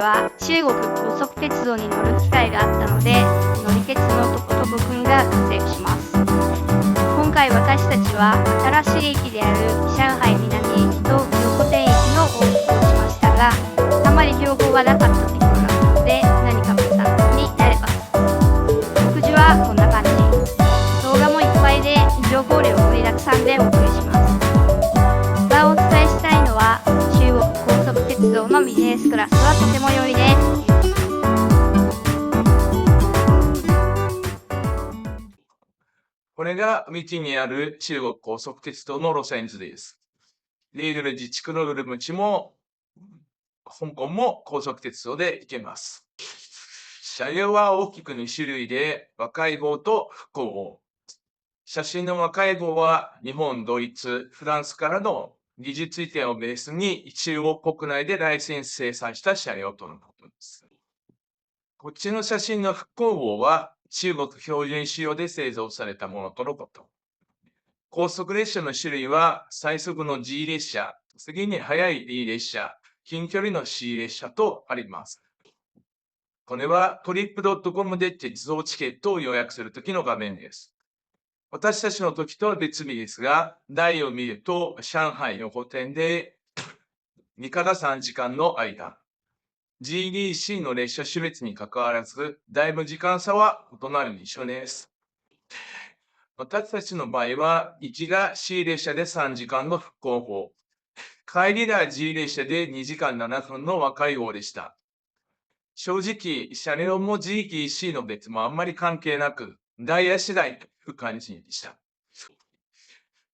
は中国高速鉄道に乗る機会があったので、乗り鉄のトコトコくんが活躍します。今回私たちは新しい駅である上海南駅と横天駅の往復をしましたが、あまり標高がなかったところだったので何かの参考になれば。食事はこんな感じ。動画もいっぱいで情報量盛りだくさんでお送りします。がお伝えしたいのは中国高速鉄道のビジネスクラスはとても良いです。これが道にある中国高速鉄道の路線図です。リール自治区のウルムチも香港も高速鉄道で行けます。車両は大きく2種類で、若い号と復興号。写真の若い号は日本、ドイツ、フランスからの技術移転をベースに中国国内でライセンス生産した車両とのことです。こっちの写真の復興号は中国標準仕様で製造されたものとのこと。高速列車の種類は最速の G 列車、次に速い D 列車、近距離の C 列車とあります。これはトリップ .com で鉄道チケットを予約するときの画面です。私たちの時とは別日ですが、台を見ると上海横店で2から3時間の間、GDC の列車種別に関わらず、だいぶ時間差は異なる一緒です。私たちの場合は、1が C 列車で3時間の復興号、帰りが G 列車で2時間7分の若い号でした。正直、車両も GDC の別もあんまり関係なく、ダイヤ次第という感じでした。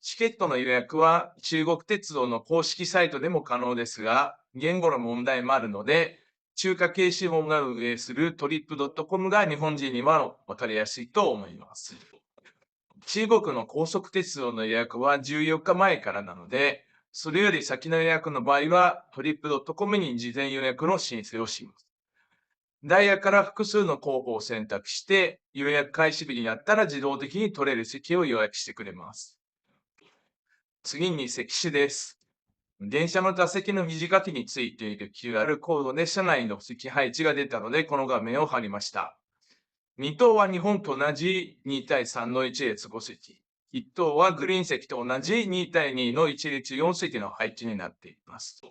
チケットの予約は中国鉄道の公式サイトでも可能ですが、言語の問題もあるので、中華系資本が運営するトリップ .com が日本人には分かりやすいと思います。中国の高速鉄道の予約は14日前からなので、それより先の予約の場合はトリップ .com に事前予約の申請をします。ダイヤから複数の候補を選択して、予約開始日になったら自動的に取れる席を予約してくれます。次に席次です。電車の座席の短きについている QR コードで車内の席配置が出たので、この画面を貼りました。2等は日本と同じ2対3の1列5席。1等はグリーン席と同じ2対2の1列4席の配置になっています。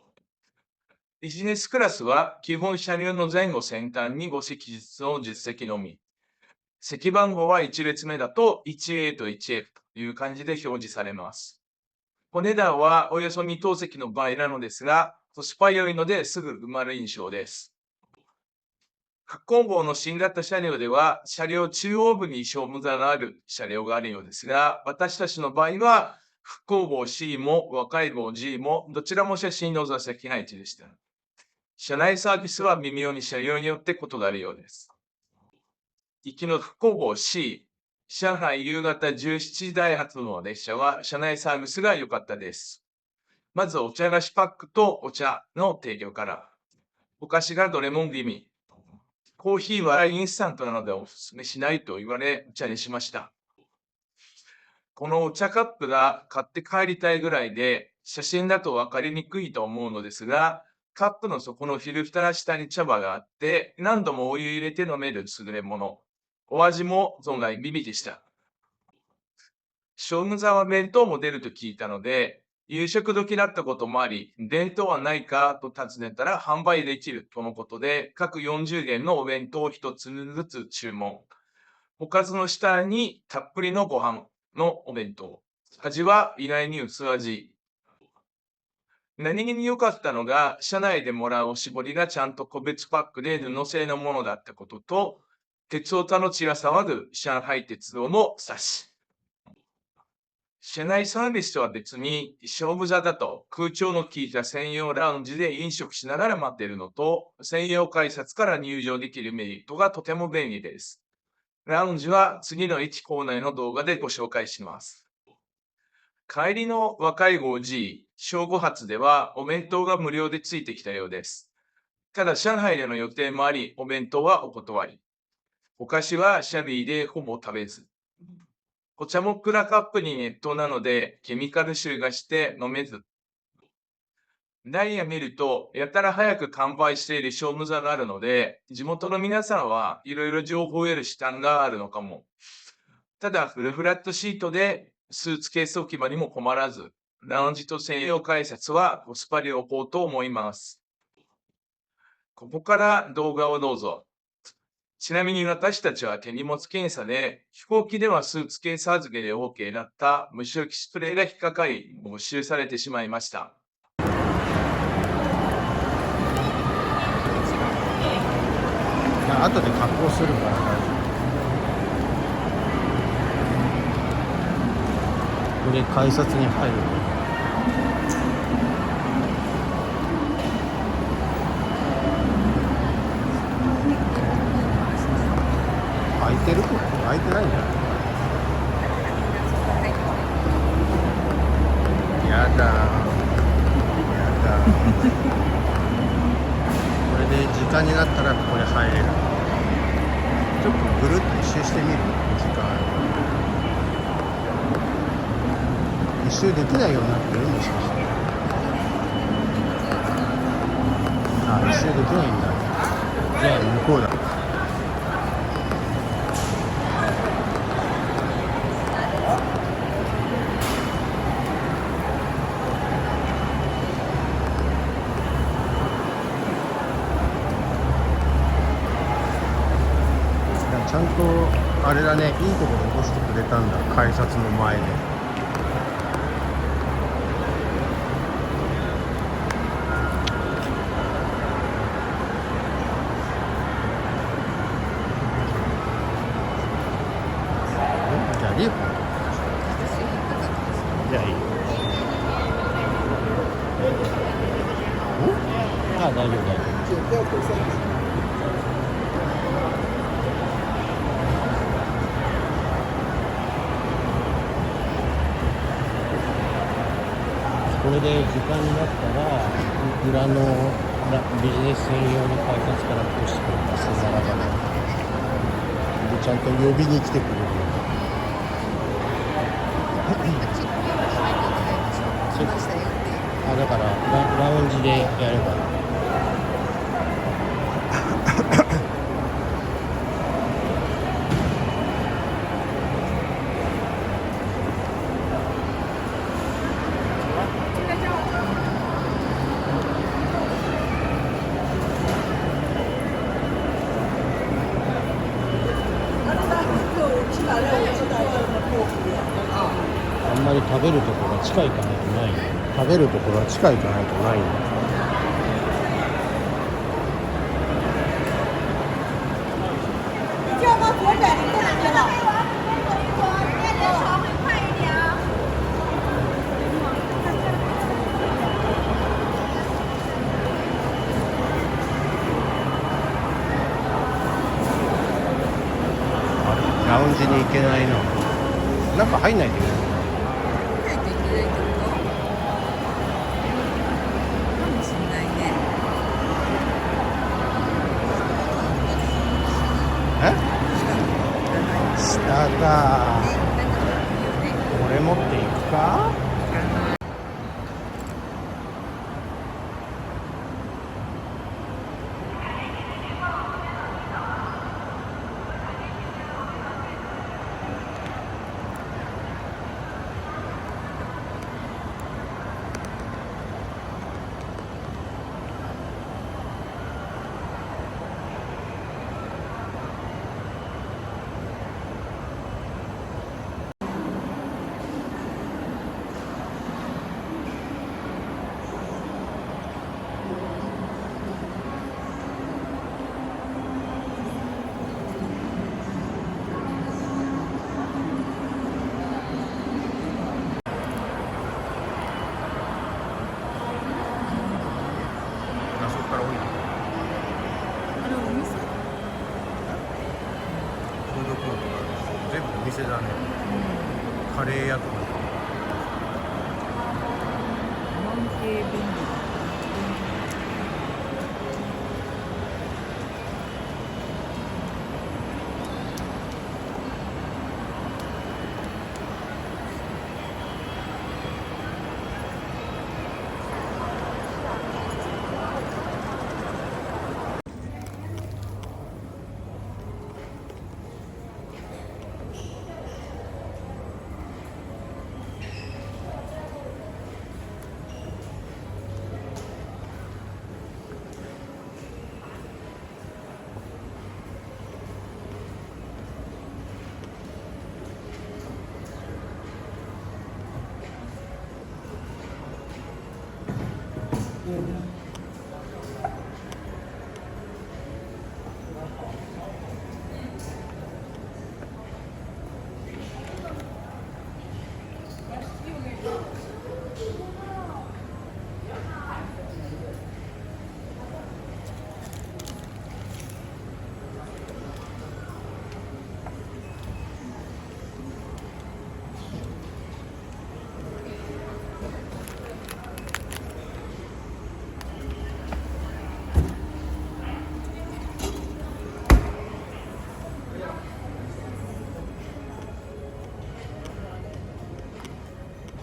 ビジネスクラスは基本車両の前後先端に5席ずつの10席のみ。席番号は1列目だと 1A と 1F という感じで表示されます。お値段はおよそ2等席の場合なのですが、コスパ良いのですぐ埋まる印象です。復興号の新型車両では、車両中央部に小無座のある車両があるようですが、私たちの場合は、復興号 C も若い号 G も、どちらも写真の座席配置でした。車内サービスは微妙に車両によって異なるようです。行きの復興号 C、上海夕方17時台発の列車は車内サービスが良かったです。まずお茶菓子パックとお茶の提供から、お菓子がどれも気味。コーヒーはインスタントなのでおすすめしないと言われ、お茶にしました。このお茶カップが買って帰りたいぐらいで、写真だと分かりにくいと思うのですが、カップの底のフィルター下に茶葉があって、何度もお湯入れて飲める優れもの。お味も存外美味でした。正無沢弁当も出ると聞いたので、夕食時だったこともあり、弁当はないかと尋ねたら販売できるとのことで、各40元のお弁当を1つずつ注文。おかずの下にたっぷりのご飯のお弁当。味は意外に薄味。何気に良かったのが、車内でもらうおしぼりがちゃんと個別パックで布製のものだったことと、鉄オタの血が騒ぐ上海鉄道の冊子。車内サービスとは別に、勝負座だと空調の効いた専用ラウンジで飲食しながら待っているのと、専用改札から入場できるメリットがとても便利です。ラウンジは次の1コーナーの動画でご紹介します。帰りの若い号 G、正午発ではお弁当が無料でついてきたようです。ただ上海での予定もあり、お弁当はお断り。お菓子はシャビーでほぼ食べず。お茶もクラカップに熱湯なので、ケミカル臭がして飲めず。ダイヤ見ると、やたら早く乾杯している勝負座があるので、地元の皆さんはいろいろ情報を得る手段があるのかも。ただ、フルフラットシートでスーツケース置き場にも困らず、ラウンジと専用改札はコスパ良好と思います。ここから動画をどうぞ。ちなみに私たちは手荷物検査で、飛行機ではスーツケース預けで OK だった無臭気スプレーが引っかかり、没収されてしまいました。いや、後で加工するから大丈夫。これ改札に入る。開いてる？開いてないんじゃない？やだこれで時間になったらここで入れる。ちょっとぐるっと一周してみる。時間一周できないようになってる？もしかして。あ、一周できないんだ。じゃあ向こうだ。ちゃんとあれだね、いいところ残してくれたんだ、改札の前で。じゃあリーフじゃあいい。あ、大丈夫大丈夫。これで時間になったら裏のビジネス専用の改札から通してくれます。並ばないでちゃんと呼びに来てくれる。あ、だからラウンジでやればいい。あんまり食べるところが近いかないとない。食べるところが近いかないとない。ラウンジに行けないな。中入んないといけない。下だ。これ持っていくか？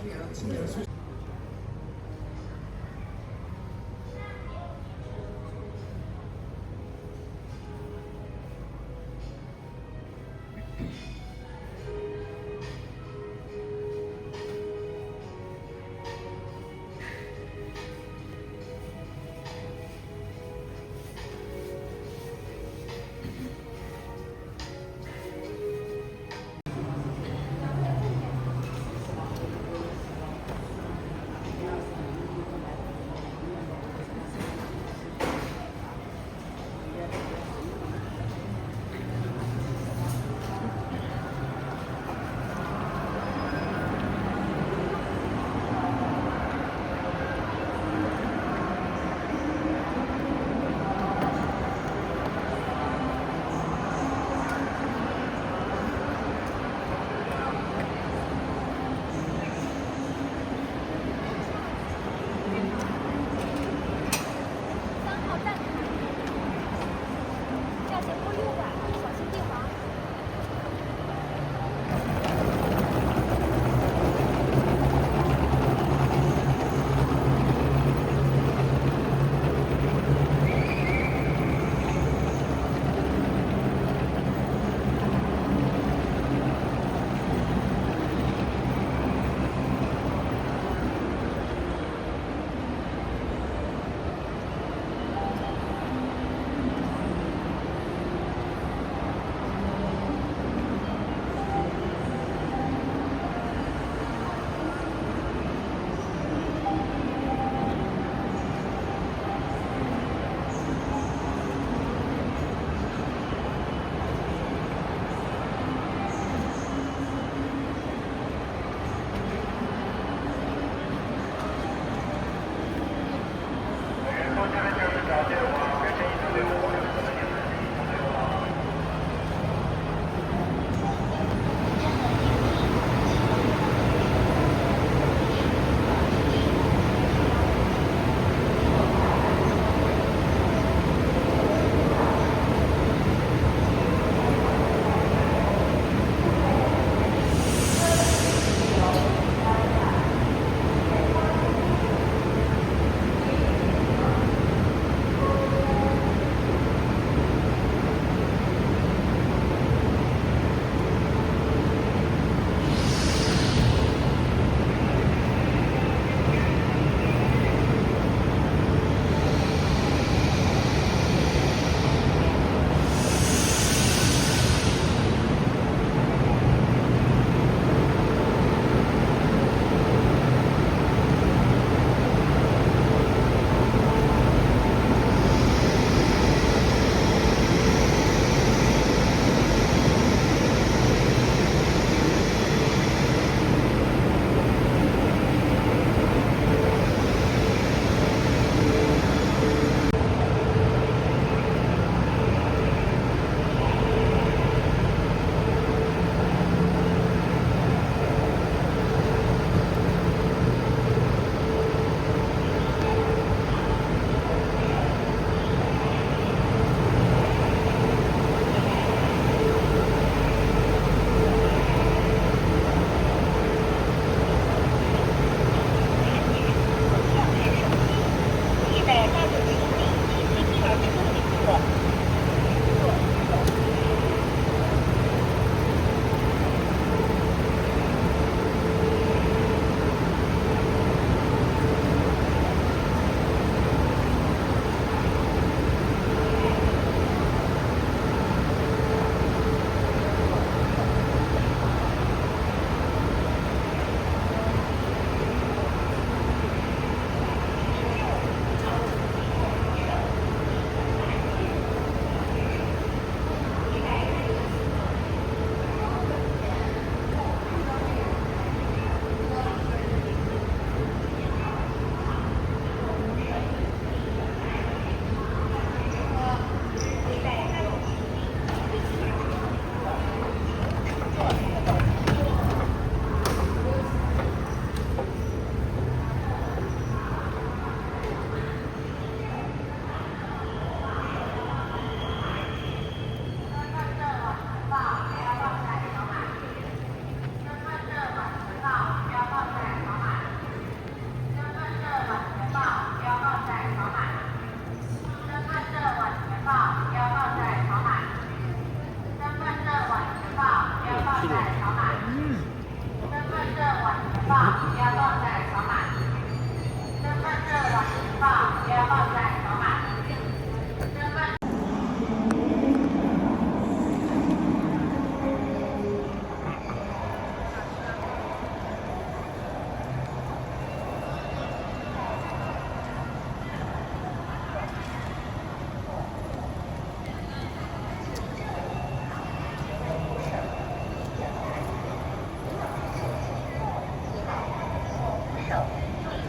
こ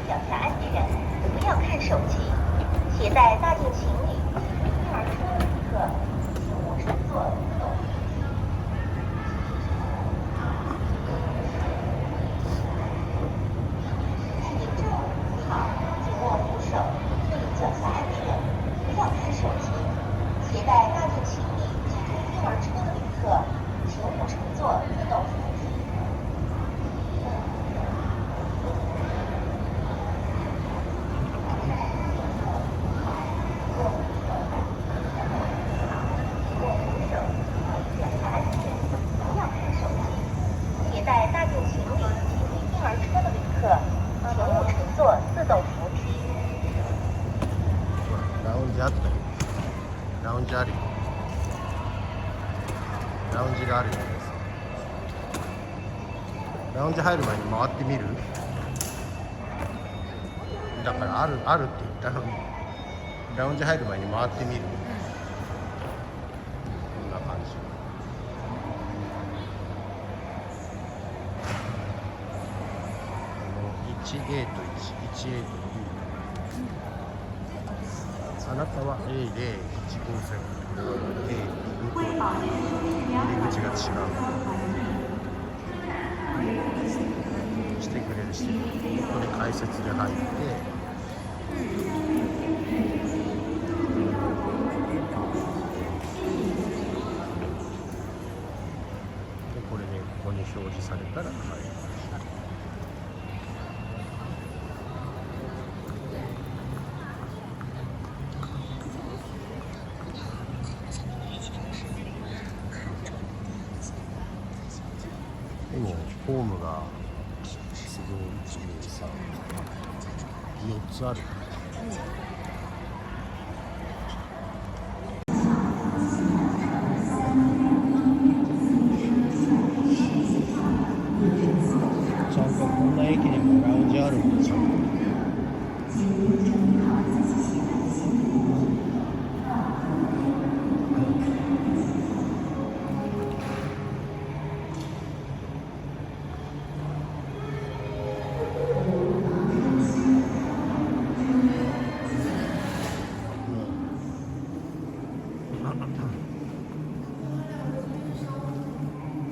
脚下安全，不要看手机。携带大件行李及婴儿车的旅客，请勿乘坐自动扶梯。请您正稳扶好，紧握扶手，注意脚下安全，不要看手机。携带大件行李及婴儿车的旅客，请勿乘坐自动扶梯。携带大件行李及婴儿车的旅客，请勿乘坐自动扶梯。ラウンジあったよ。ラウンジあるよ。ラウンジがあるようです。ラウンジ入る前に回ってみる？だからあるって言ったのに、ラウンジ入る前に回ってみる？こんな感じ。1A と1A と2。あなたは A で157 A に向こうに入り口が違うしてくれるしてここで解説で入ってでこれでここに表示されたら入る。でもホームがすごい4つある。ちゃんとこんな駅にもラウンジあるんだちゃんと。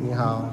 你好。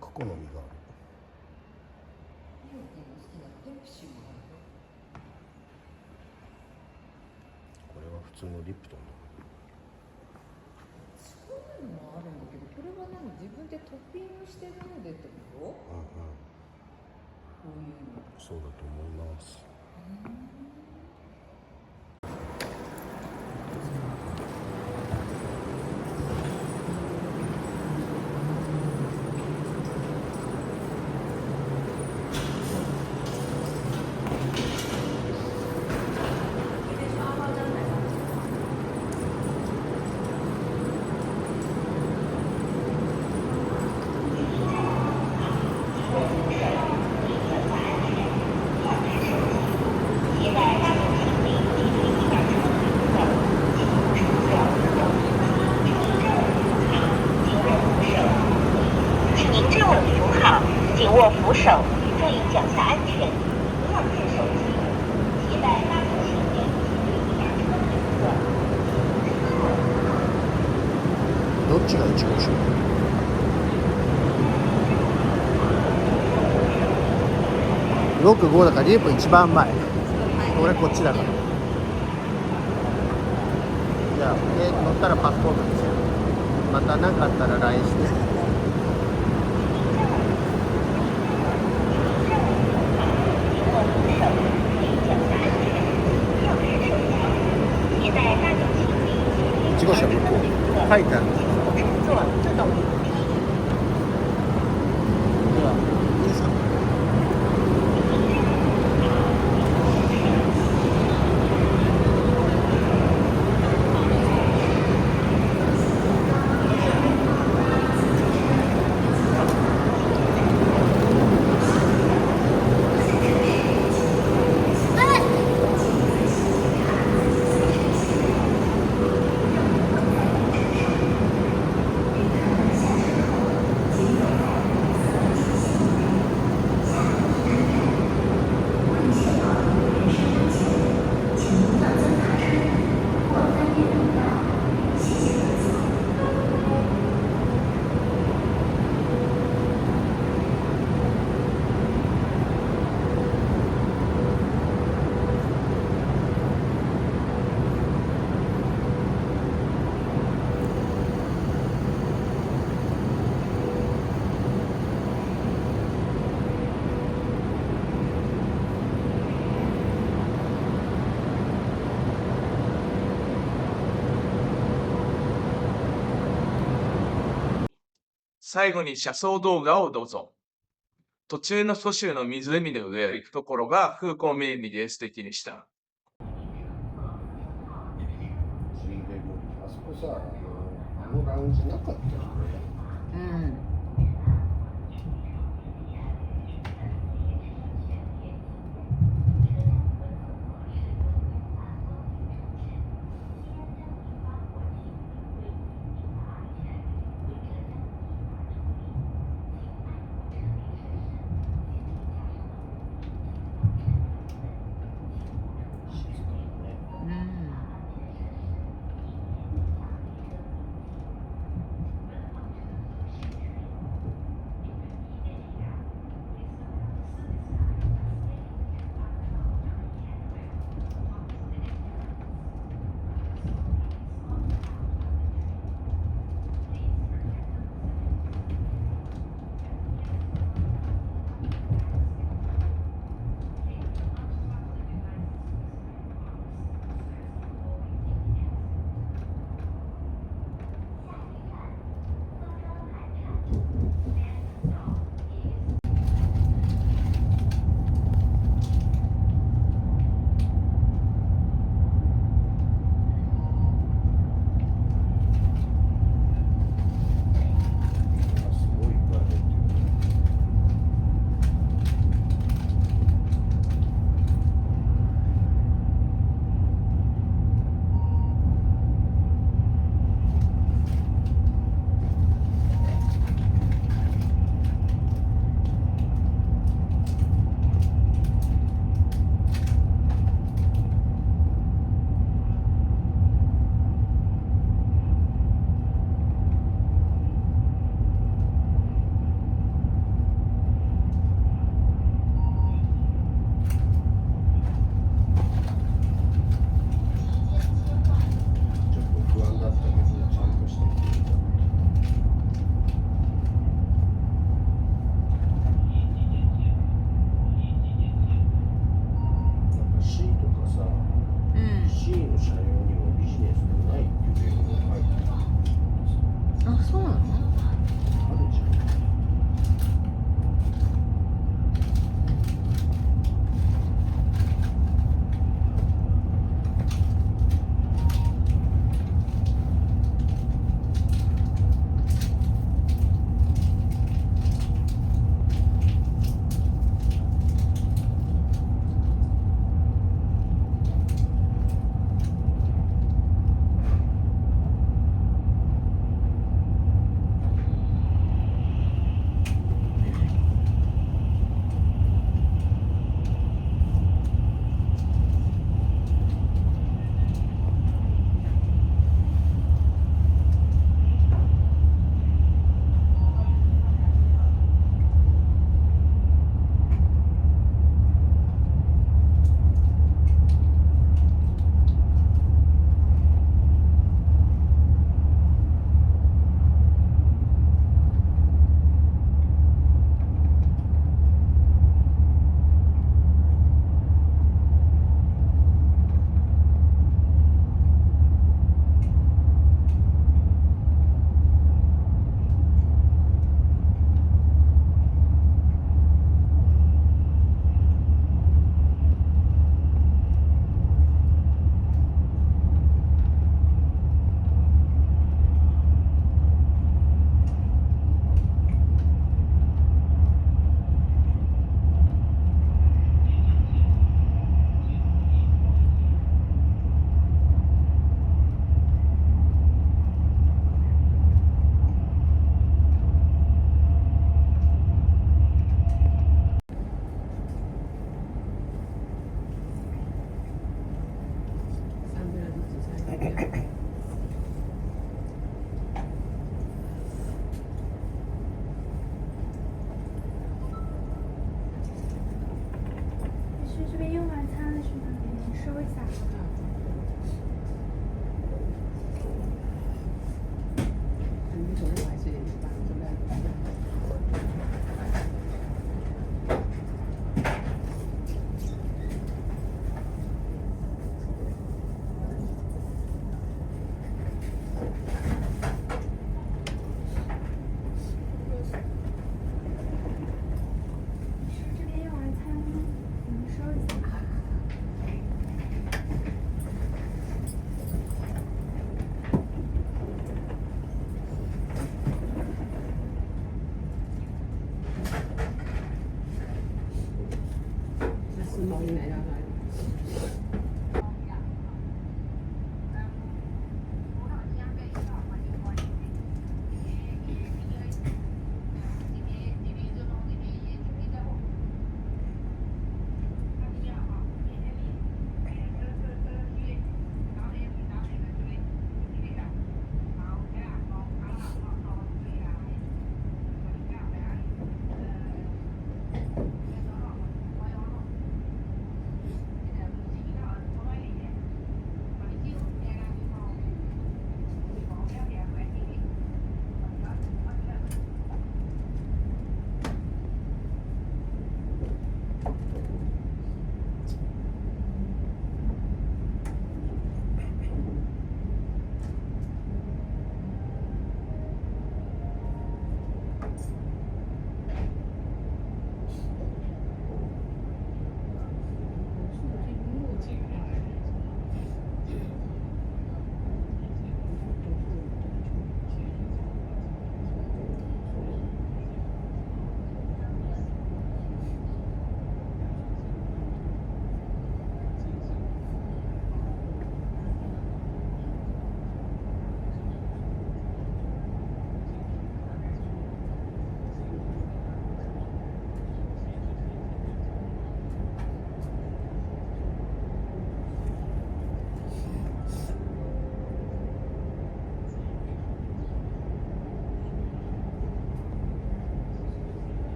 クコの実がある。これは普通のリプトンだ。そういうのもあるんだけど、これは何自分でトッピングしてるのでってこと？こういうの。そうだと思います。紧握扶手，注意脚下安全，不要看手机。携带大件行李及婴儿车的旅客。どっちが一号車？65だからリープ一番前。俺こっちだから。じゃあ、乗ったらパスポートですよ。また何かあったら LINE して。1号車向こう書いてある。乘坐自动では、いいですか。最後に車窓動画をどうぞ。途中の蘇州の湖の上を行くところが風光明媚で素敵でした。あそこさ、あのラウンジなかったよね。うん。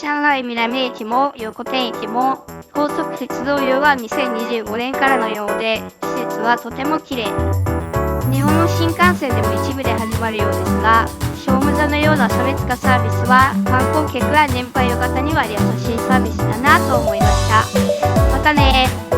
上海南駅も横天駅も高速鉄道用は2025年からのようで、施設はとても綺麗。日本の新幹線でも一部で始まるようですが、商務座のような差別化サービスは観光客や年配の方には優しいサービスだなと思いました。またね。